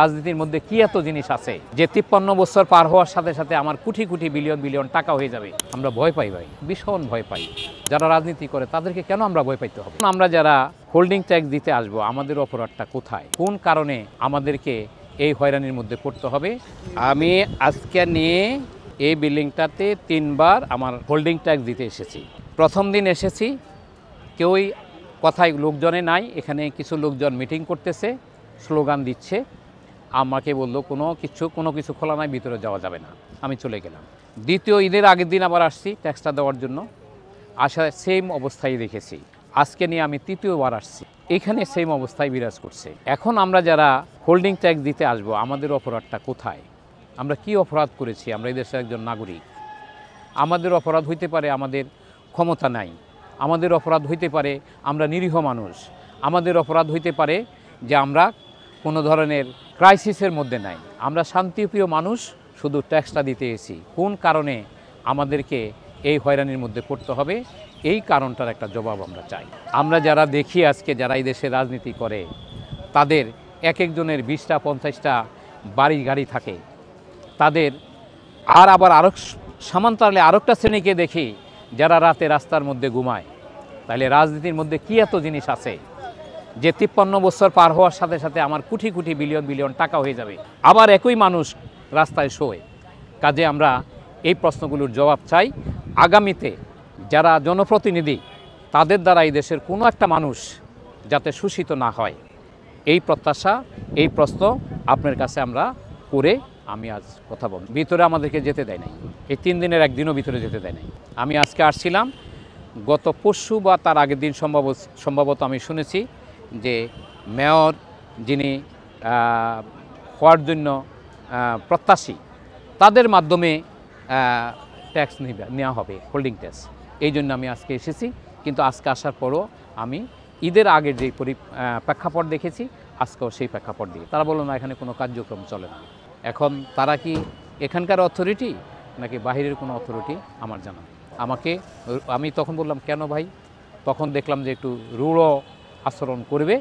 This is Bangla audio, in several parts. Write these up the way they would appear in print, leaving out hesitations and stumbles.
রাজনীতির মধ্যে কি এত জিনিস আছে যে 53 বছর পার হওয়ার সাথে সাথে আমার কোটি কোটি বিলিয়ন বিলিয়ন টাকা হয়ে যাবে। আমরা ভয় পাই ভাই, ভীষণ ভয় পাই। যারা রাজনীতি করে তাদেরকে কেন আমরা ভয় পাইতে হবে? আমরা যারা হোল্ডিং ট্যাক্স দিতে আসবো, আমাদের অপরাধটা কোথায়, কোন কারণে আমাদেরকে এই হয়রানির মধ্যে পড়তে হবে? আমি আজকে নিয়ে এই বিল্ডিংটাতে 3 বার আমার হোল্ডিং ট্যাক্স দিতে এসেছি। প্রথম দিন এসেছি, কেউই কথায় লোকজনে নাই। এখানে কিছু লোকজন মিটিং করতেছে, স্লোগান দিচ্ছে। আমাকে বললো কোনো কিছু খোলা নাই, ভিতরে যাওয়া যাবে না। আমি চলে গেলাম। দ্বিতীয় ঈদের আগের দিন আবার আসছি ট্যাক্সটা দেওয়ার জন্য, আসা সেম অবস্থায় দেখেছি। আজকে নিয়ে আমি তৃতীয়বার আসছি, এখানে সেম অবস্থায় বিরাজ করছে। এখন আমরা যারা হোল্ডিং ট্যাক্স দিতে আসবো, আমাদের অপরাধটা কোথায়? আমরা কি অপরাধ করেছি? আমরা এই দেশের একজন নাগরিক। আমাদের অপরাধ হইতে পারে আমাদের ক্ষমতা নাই, আমাদের অপরাধ হইতে পারে আমরা নিরীহ মানুষ, আমাদের অপরাধ হইতে পারে যে আমরা কোনো ধরনের ক্রাইসিসের মধ্যে নাই। আমরা শান্তিপ্রিয় মানুষ, শুধু ট্যাক্সটা দিতে এসেছি। কোন কারণে আমাদেরকে এই হয়রানির মধ্যে পড়তে হবে? এই কারণটার একটা জবাব আমরা চাই। আমরা যারা দেখি আজকে যারা এই দেশে রাজনীতি করে, তাদের এক একজনের 20টা 50টা বাড়ি গাড়ি থাকে। তাদের আবার সমান্তরালে আরেকটা শ্রেণীকে দেখি যারা রাতে রাস্তার মধ্যে ঘুমায়। তাহলে রাজনীতির মধ্যে কি এত জিনিস আছে যে 53 বছর পার হওয়ার সাথে সাথে আমার কোটি কোটি বিলিয়ন বিলিয়ন টাকা হয়ে যাবে, আবার একই মানুষ রাস্তায় শোয়? কাজে আমরা এই প্রশ্নগুলোর জবাব চাই। আগামীতে যারা জনপ্রতিনিধি, তাদের দ্বারা এই দেশের কোনো একটা মানুষ যাতে শোষিত না হয়, এই প্রত্যাশা, এই প্রশ্ন আপনার কাছে আমরা করে আমি আজ কথা বলব। ভিতরে আমাদেরকে যেতে দেয় নাই, এই 3 দিনের একদিনও ভিতরে যেতে দেয় নাই। আমি আজকে আসছিলাম, গত পরশু বা তার আগের দিন সম্ভবত আমি শুনেছি যে মেয়র যিনি হওয়ার জন্য প্রত্যাশী, তাদের মাধ্যমে ট্যাক্স নেওয়া হবে, হোল্ডিং ট্যাক্স। এই জন্য আমি আজকে এসেছি। কিন্তু আজকে আসার পরও আমি ঈদের আগের যে প্রেক্ষাপট দেখেছি, আজকেও সেই প্রেক্ষাপট দিয়ে তারা বললো না, এখানে কোনো কার্যক্রম চলে না। এখন তারা কি এখানকার অথরিটি নাকি বাহিরের কোনো অথরিটি আমার জানা। আমি তখন বললাম, কেন ভাই? তখন দেখলাম যে একটু রূঢ় আচরণ করবে।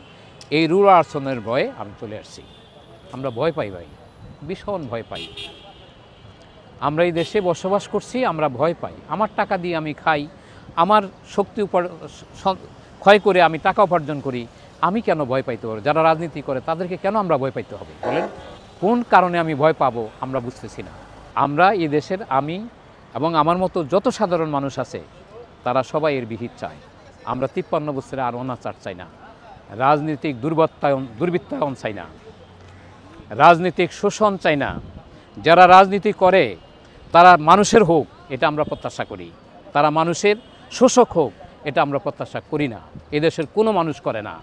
এই রূঢ় আচরণের ভয়ে আমি চলে আসছি। আমরা ভয় পাই ভাই, ভীষণ ভয় পাই। আমরা এই দেশে বসবাস করছি, আমরা ভয় পাই। আমার টাকা দিয়ে আমি খাই, আমার শক্তি ক্ষয় করে আমি টাকা উপার্জন করি। আমি কেন ভয় পাইতে পারবো? যারা রাজনীতি করে তাদেরকে কেন আমরা ভয় পাইতে হবে বলেন? কোন কারণে আমি ভয় পাবো আমরা বুঝতেছি না। আমরা এই দেশের, আমি এবং আমার মতো যত সাধারণ মানুষ আছে, তারা সবাই এর বিহিত চায়। আমরা 53 বছরে আর অনাচার চাই না, রাজনৈতিক দুর্বৃত্তায়ন চাই না, রাজনৈতিক শোষণ চাই না। যারা রাজনীতি করে তারা মানুষের হোক, এটা আমরা প্রত্যাশা করি। তারা মানুষের শোষক হোক, এটা আমরা প্রত্যাশা করি না। এদেশের কোনো মানুষ করে না।